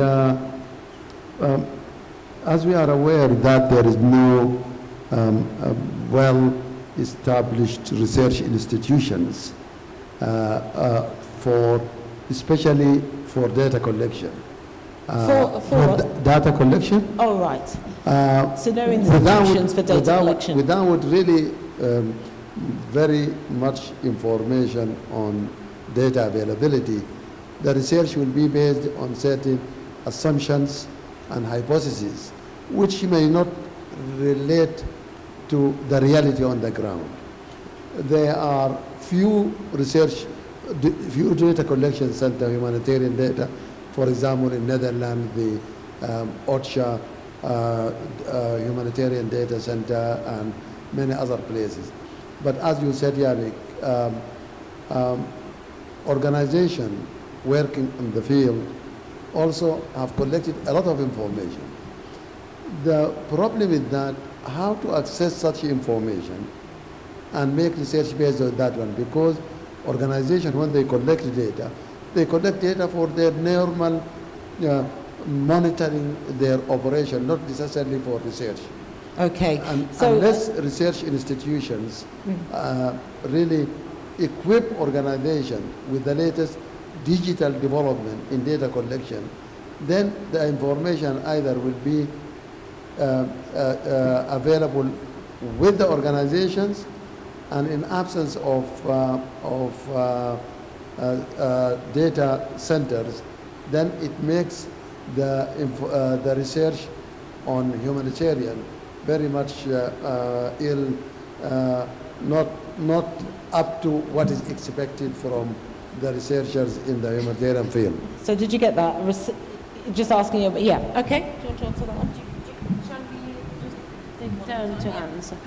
as we are aware that there is no well-established research institutions especially for data collection. For data collection? Oh, right. So no institutions for data collection. Without really very much information on data availability, the research will be based on certain assumptions and hypotheses, which may not relate to the reality on the ground. There are few data collection center, humanitarian data. For example, in Netherlands, the OCHA Humanitarian Data Center and many other places. But as you said, Yannick, organizations working in the field also have collected a lot of information. The problem is that how to access such information and make research based on that one, because organizations, when they collect data for their normal monitoring their operation, not necessarily for research. Okay. And so, unless research institutions really equip organizations with the latest digital development in data collection, then the information either will be available with the organizations, and in absence of data centers, then it makes the research on humanitarian very much not up to what is expected from the researchers in the humanitarian field. So did you get that? Just asking you, yeah, okay. Do you want to answer that one? Shall we just take turn to answer?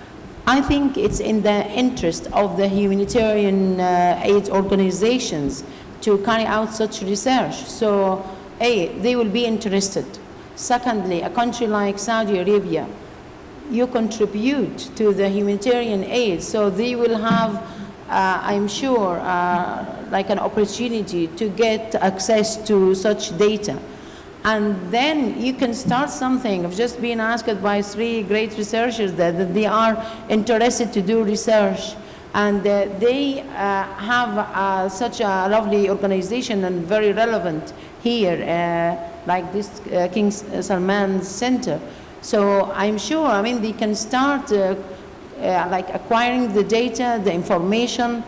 I think it's in the interest of the humanitarian aid organizations to carry out such research. So, A, they will be interested. Secondly, a country like Saudi Arabia, you contribute to the humanitarian aid, so they will have, I'm sure, like an opportunity to get access to such data. And then you can start something. I've just been asked by 3 great researchers that they are interested to do research. And they have such a lovely organization and very relevant here, like this King Salman Center. So I'm sure, I mean, they can start like acquiring the data, the information,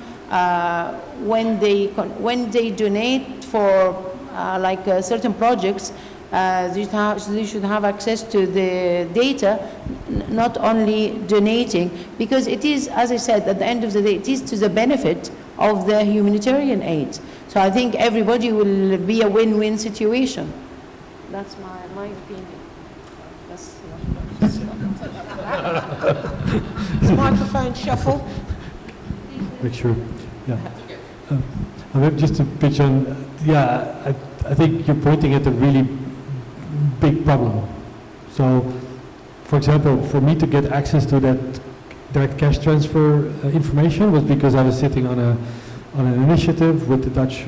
when they donate for like certain projects, they should have access to the data, not only donating, because it is, as I said, at the end of the day, it is to the benefit of the humanitarian aid. So I think everybody will be a win-win situation. That's my opinion. Microphone shuffle. Make sure. Yeah. Just to pitch on, I think you're pointing at a really big problem. So, for example, for me to get access to that direct cash transfer information was because I was sitting on an initiative with the Dutch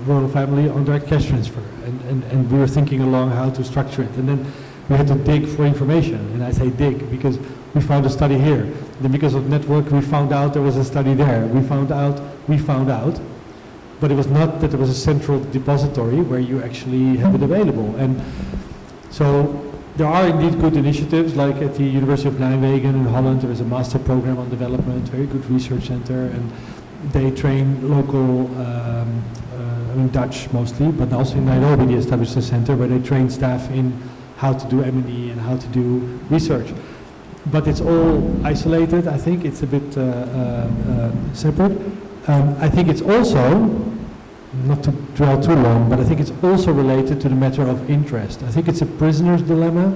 royal family on direct cash transfer, and we were thinking along how to structure it, and then we had to dig for information, and I say dig because we found a study here. Then because of network, we found out there was a study there. We found out, but it was not that there was a central depository where you actually have it available. And so there are indeed good initiatives, like at the University of Nijmegen in Holland, there is a master program on development, very good research center, and they train local, I mean Dutch mostly, but also in Nairobi they established a center where they train staff in how to do M&E and how to do research. But it's all isolated. I think it's a bit separate. I think it's also, not to dwell too long, but I think it's also related to the matter of interest. I think it's a prisoner's dilemma,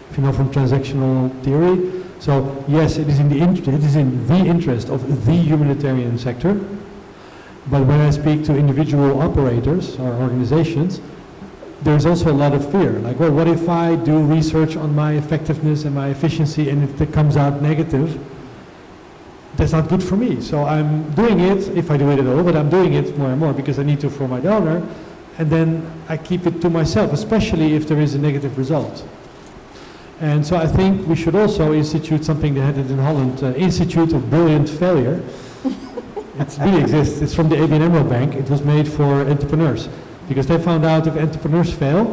if you know from transactional theory. So yes, it is in the interest of the humanitarian sector. But when I speak to individual operators or organizations, there's also a lot of fear. Like, well, what if I do research on my effectiveness and my efficiency, and if it comes out negative, that's not good for me. So I'm doing it, if I do it at all, but I'm doing it more and more because I need to for my donor, and then I keep it to myself, especially if there is a negative result. And so I think we should also institute something they had it in Holland, Institute of Brilliant Failure. It really exists. It's from the ABN AMRO Bank. It was made for entrepreneurs because they found out if entrepreneurs fail,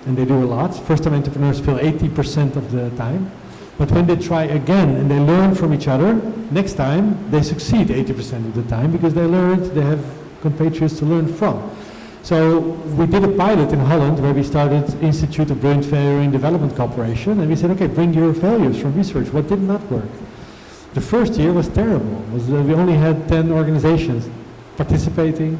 and they do a lot, first time entrepreneurs fail 80% of the time, but when they try again and they learn from each other, next time they succeed 80% of the time because they learned, they have compatriots to learn from. So we did a pilot in Holland where we started Institute of Brilliant Failure in Development Cooperation, and we said, okay, bring your failures from research. What did not work? The first year was terrible. We only had 10 organizations participating.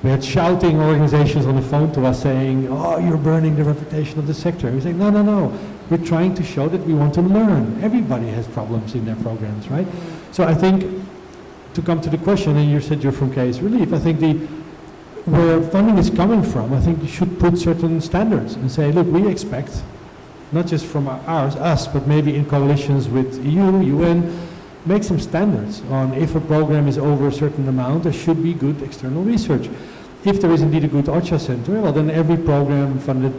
We had shouting organizations on the phone to us saying, oh, you're burning the reputation of the sector. And we say, no, no, no. We're trying to show that we want to learn. Everybody has problems in their programs, right? So I think, to come to the question, and you said you're from Case Relief, I think where funding is coming from, I think you should put certain standards and say, look, we expect, not just from us, but maybe in coalitions with EU, UN, make some standards on if a program is over a certain amount, there should be good external research. If there is indeed a good OCHA center, well, then every program funded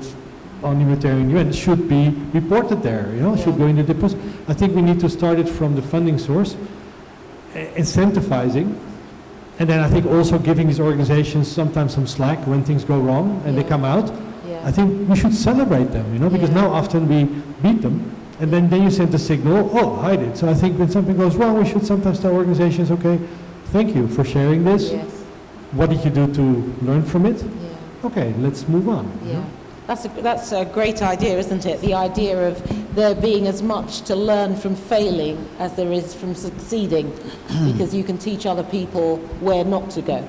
on humanitarian UN should be reported there, should go in the deposit. I think we need to start it from the funding source, incentivizing, and then I think also giving these organizations sometimes some slack when things go wrong and they come out. I think we should celebrate them, because now often we beat them, and then you send the signal, oh, hide it. So I think when something goes wrong, we should sometimes tell organizations, okay, thank you for sharing this. Yes. What did you do to learn from it? Okay, let's move on. That's a great idea, isn't it? The idea of there being as much to learn from failing as there is from succeeding, because you can teach other people where not to go.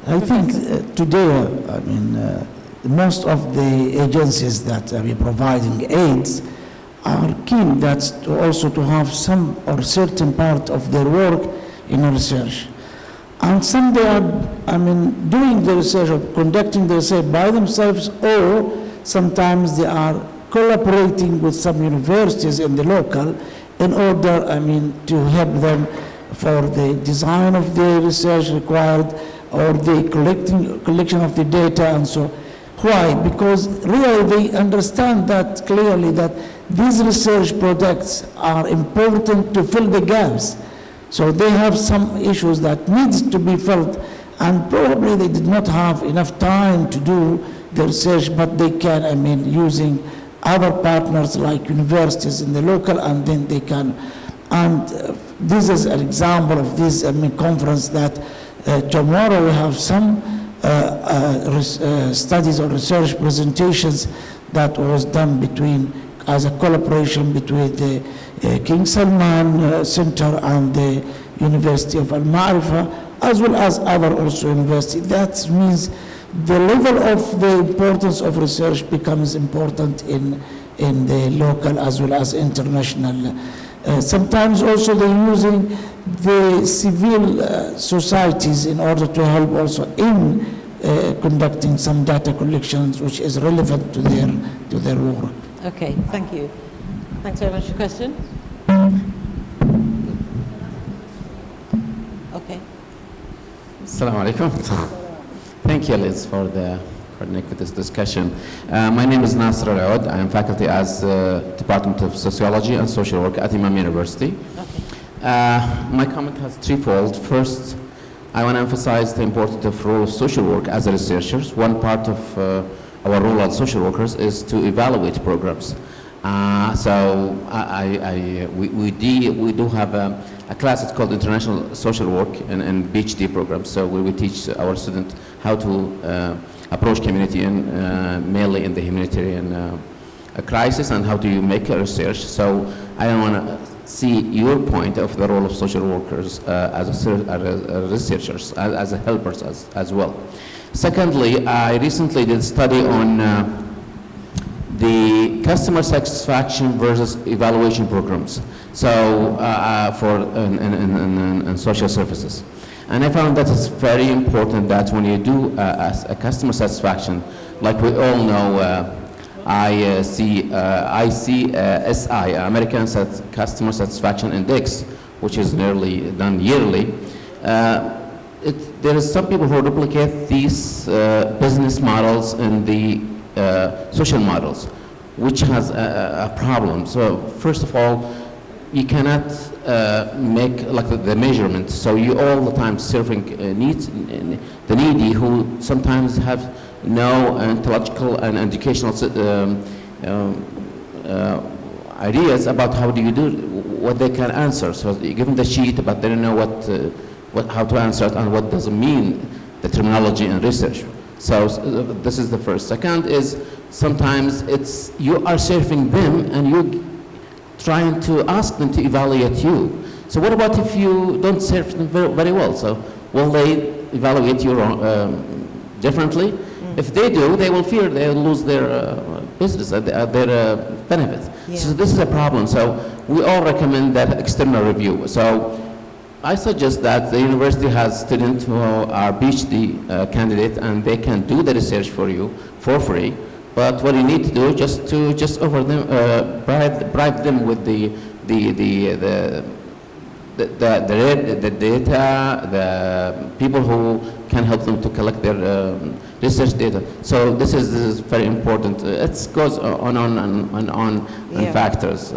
I think today, most of the agencies that are providing aids are keen that's also to have some or certain part of their work in research. And some they are, doing the research or conducting the research by themselves, or sometimes they are collaborating with some universities in the local in order, to help them for the design of the research required or the collection of the data and so. Why? Because really they understand that clearly that these research projects are important to fill the gaps. So they have some issues that needs to be filled, and probably they did not have enough time to do the research, but they can, using other partners like universities in the local, and then they can. And this is an example of this conference that tomorrow we have some studies or research presentations that was done as a collaboration between the King Salman Center and the University of Al-Ma'rifah, as well as other also universities. That means the level of the importance of research becomes important in the local as well as international. Sometimes also they're using the civil societies in order to help also in conducting some data collections which is relevant to their work. Okay, thank you. Thanks very much for your question. Okay. Assalamu alaikum. Thank you, Liz, for this discussion. My name is Nasser Al-Aoud. I am faculty as Department of Sociology and Social Work at Imam University. Okay. My comment has threefold. First, I want to emphasize the importance of role of social work as researchers. One part of our role as social workers is to evaluate programs. We do have a class. It's called International Social Work and PhD program. So we teach our students how to approach community mainly in the humanitarian crisis, and how do you make a research. So I want to see your point of the role of social workers as researchers, as helpers as well. Secondly, I recently did a study on the customer satisfaction versus evaluation programs. So in social services. And I found that it's very important that when you do a customer satisfaction, like we all know, SI, American Customer Satisfaction Index, which is nearly done yearly. There is some people who replicate these business models in the social models, which has a problem. So first of all, you cannot make like the measurement. So you all the time serving needs, the needy who sometimes have no intellectual and educational ideas about how do you do what they can answer. So you give them the sheet, but they don't know how to answer it and what does it mean, the terminology in research. So this is the first. Second is sometimes you are serving them and you trying to ask them to evaluate you. So what about if you don't serve them very well? So will they evaluate you differently? If they do, they will fear they'll lose their business, their benefits. Yeah. So this is a problem. So we all recommend that external review. So I suggest that the university has students who are PhD candidate, and they can do the research for you for free. But what you need to do just offer them, bribe them with the data, the people who can help them to collect their research data. So this is very important. It goes on yeah. factors.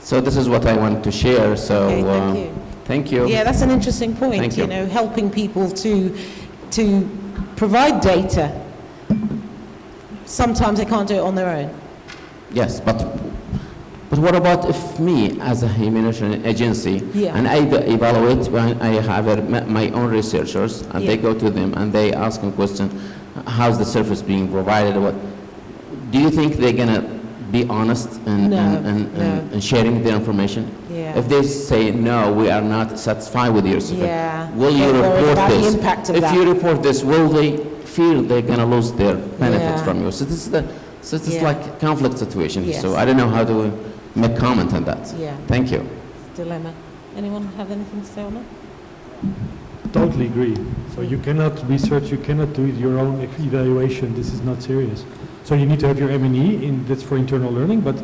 So this is what I want to share. So okay, thank you. Yeah, that's an interesting point. Thank you. You know, helping people to provide data. Sometimes they can't do it on their own. Yes, but what about if me, as a humanitarian agency, yeah. and I evaluate when I have my own researchers, and yeah. they go to them and they ask them question, how's the service being provided? What do you think they're gonna be honest in sharing their information? Yeah. If they say no, we are not satisfied with your service, yeah. will you report this? The impact of if that. you report this, will they feel they're gonna lose their benefit yeah. from you? So this is So it's just Yeah. like conflict situation. Yes. So I don't know how to make comment on that. Yeah. Thank you. Dilemma. Anyone have anything to say on that? Totally agree. So you cannot research, you cannot do your own evaluation. This is not serious. So you need to have your M&E, that's for internal learning, but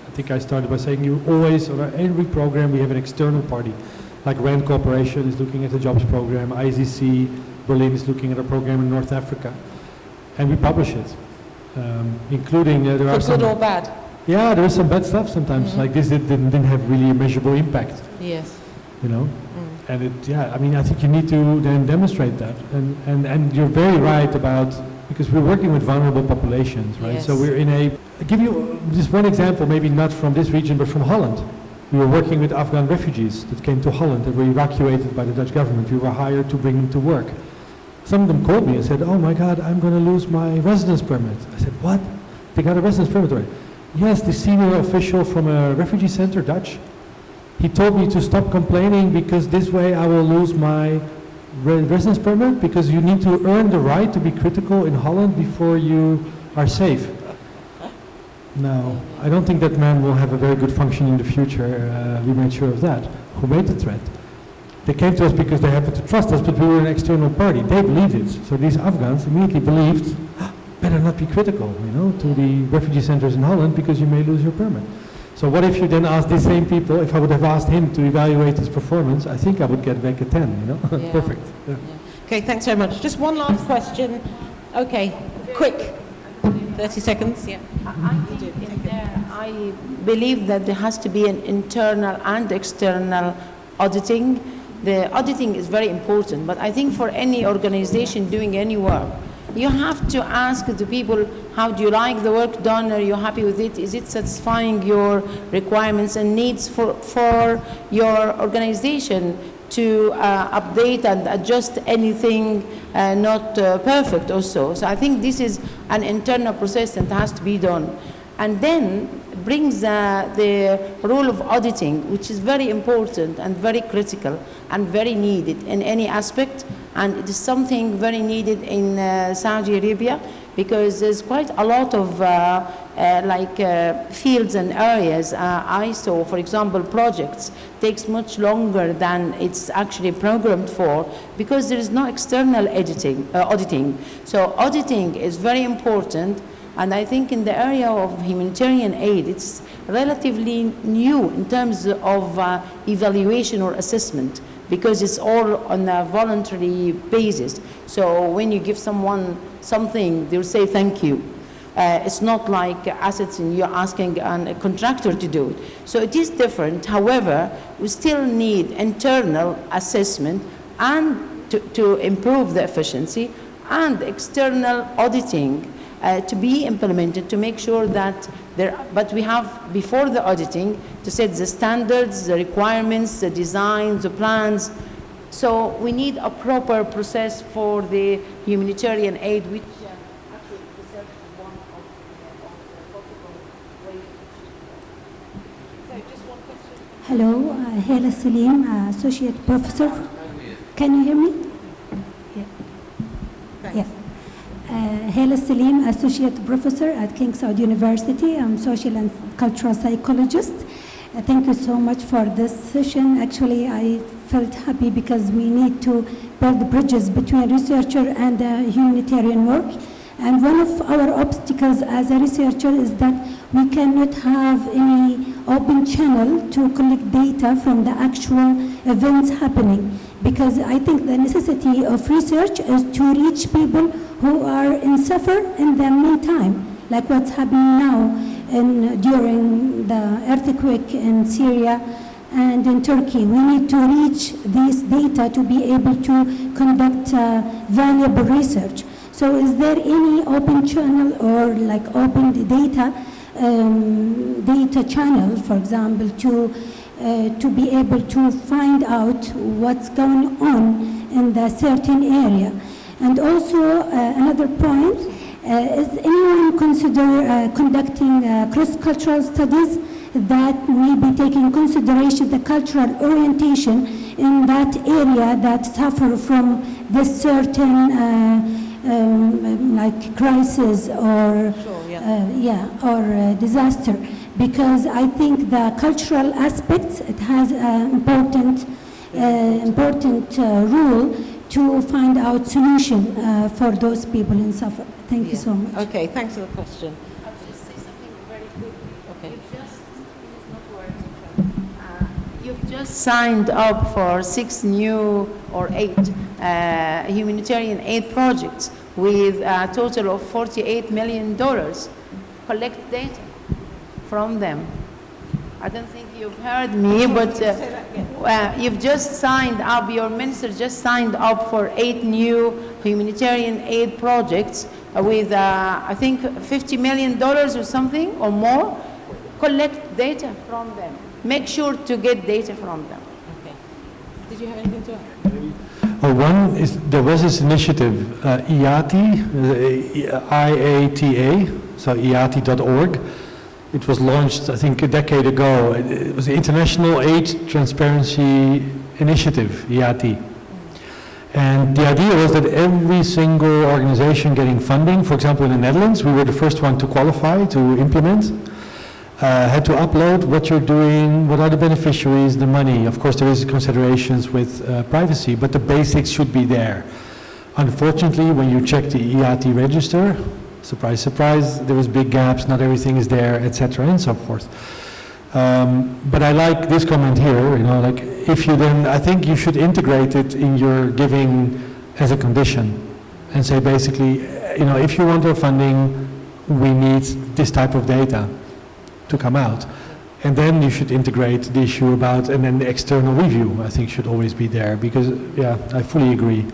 I think I started by saying you always, on every program, we have an external party. Like RAND Corporation is looking at the jobs program, IZC Berlin is looking at a program in North Africa, and we publish it, including there are For some... good or bad? Yeah, there is some bad stuff sometimes, like this that didn't have really a measurable impact, Yes. you know? And I mean, I think you need to then demonstrate that. And you're very right about, because we're working with vulnerable populations, right? Yes. So we're in I'll give you just one example, maybe not from this region, but from Holland. We were working with Afghan refugees that came to Holland that were evacuated by the Dutch government. We were hired to bring them to work. Some of them called me and said, oh my God, I'm going to lose my residence permit. I said, what? They got a residence permit already. Yes, the senior official from a refugee center, Dutch, he told me to stop complaining because this way I will lose my residence permit, because you need to earn the right to be critical in Holland before you are safe. Now, I don't think that man will have a very good function in the future. We made sure of that. Who made the threat? They came to us because they happened to trust us, but we were an external party. They believed it. So these Afghans immediately believed, better not be critical, you know, to the refugee centers in Holland because you may lose your permit. So what if you then ask these same people, if I would have asked him to evaluate his performance, I think I would get back a 10, you know? Yeah. Perfect. Yeah. Yeah. Okay, thanks very much. Just one last question. Okay, quick. 30 seconds. Yeah. I believe that there has to be an internal and external auditing. The auditing is very important, but I think for any organization doing any work, you have to ask the people, how do you like the work done? Are you happy with it? Is it satisfying your requirements and needs for your organization to update and adjust anything not perfect also? So I think this is an internal process that has to be done. And then brings the role of auditing, which is very important and very critical and very needed in any aspect. And it is something very needed in Saudi Arabia, because there's quite a lot of fields and areas. I saw, for example, projects takes much longer than it's actually programmed for, because there is no external auditing. So auditing is very important. And I think in the area of humanitarian aid, it's relatively new in terms of evaluation or assessment, because it's all on a voluntary basis. So when you give someone something, they'll say thank you. It's not like assets and you're asking a contractor to do it. So it is different. However, we still need internal assessment and to improve the efficiency, and external auditing to be implemented to make sure that but we have, before the auditing, to set the standards, the requirements, the designs, the plans. So we need a proper process for the humanitarian aid, which actually research is one of the possible ways. So just one question. Hello, Hela Salim, Associate Professor. Can you hear me? Yeah. Thanks. Yeah. Hela Salim, Associate Professor at King Saud University. I'm social and cultural psychologist. Thank you so much for this session. Actually, I felt happy because we need to build bridges between researcher and humanitarian work. And one of our obstacles as a researcher is that we cannot have any open channel to collect data from the actual events happening. Because I think the necessity of research is to reach people who are in suffer in the meantime, like what's happening now during the earthquake in Syria and in Turkey. We need to reach this data to be able to conduct valuable research. So is there any open channel or like open data channel, for example, to be able to find out what's going on in the certain area? And also another point, is anyone consider conducting cross-cultural studies that may be taking consideration the cultural orientation in that area that suffer from this certain like crisis or Sure, yeah. or disaster, because I think the cultural aspects, it has an important role to find out solution for those people in suffer. Thank you so much. Okay, thanks for the question. I'll just say something very quickly. Okay. You've just signed up for 6 new or 8 humanitarian aid projects with a total of $48 million. Collect data from them. I don't think you've heard me, but you've just signed up, your minister just signed up for 8 new humanitarian aid projects with, I think, $50 million or something or more. Collect data from them. Make sure to get data from them. Okay. Did you have anything to add? Well, one is, there was this initiative, IATA, IATA, so IATA.org. It was launched, I think, a decade ago. It was the International Aid Transparency Initiative, IATA. And the idea was that every single organization getting funding, for example, in the Netherlands, we were the first one to qualify, to implement, had to upload what you're doing, what are the beneficiaries, the money. Of course, there is considerations with privacy, but the basics should be there. Unfortunately, when you check the IATA register, surprise, surprise, there was big gaps, not everything is there, etc., and so forth. But I like this comment here, you know, like if you then, I think you should integrate it in your giving as a condition and say basically, you know, if you want our funding, we need this type of data to come out. And then you should integrate the issue about, and then the external review, I think should always be there because, yeah, I fully agree.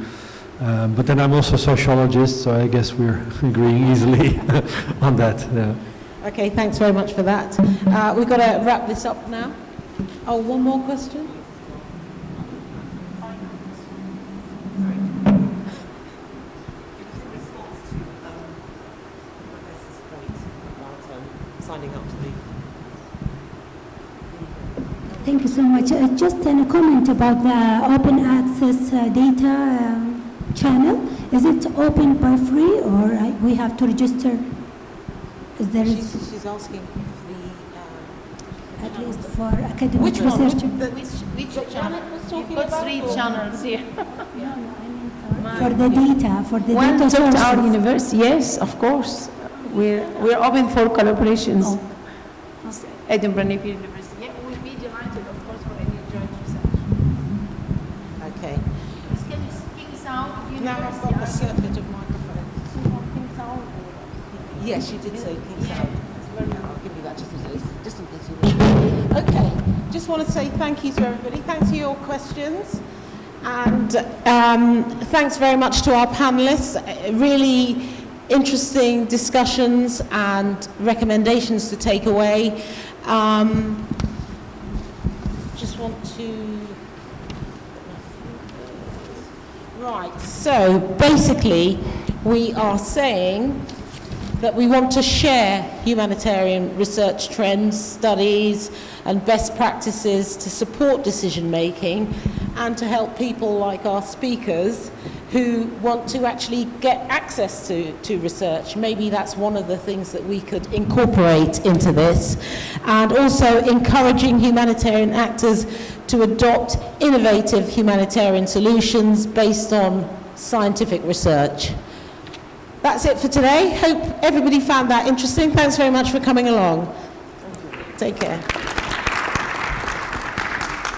But then I'm also a sociologist, so I guess we're agreeing easily on that. Yeah. Okay, thanks very much for that. We've got to wrap this up now. Oh, one more question? Signing up to the... Thank you so much. Just a comment about the open access data channel. Is it open for free or we have to register? She's asking at least for academic which research. Which channel? You've got 3 channels here. For the data, for the One data took sources. our university, yes, of course. We're open for collaborations. Oh. Edinburgh Napier University. Yeah, we'll be delighted, of course, for any joint research. Okay. Can you speak sound? Now I've got the circuit of microphone. Yes, you did say King Sound. I'll give you that just in case you wish. Okay, just want to say thank you to everybody. Thanks for your questions. And thanks very much to our panelists. Really interesting discussions and recommendations to take away. Just want to... Right, so basically we are saying that we want to share humanitarian research trends, studies and best practices to support decision making and to help people like our speakers who want to actually get access to research. Maybe that's one of the things that we could incorporate into this. And also encouraging humanitarian actors to adopt innovative humanitarian solutions based on scientific research. That's it for today. Hope everybody found that interesting. Thanks very much for coming along. Take care.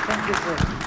Thank you.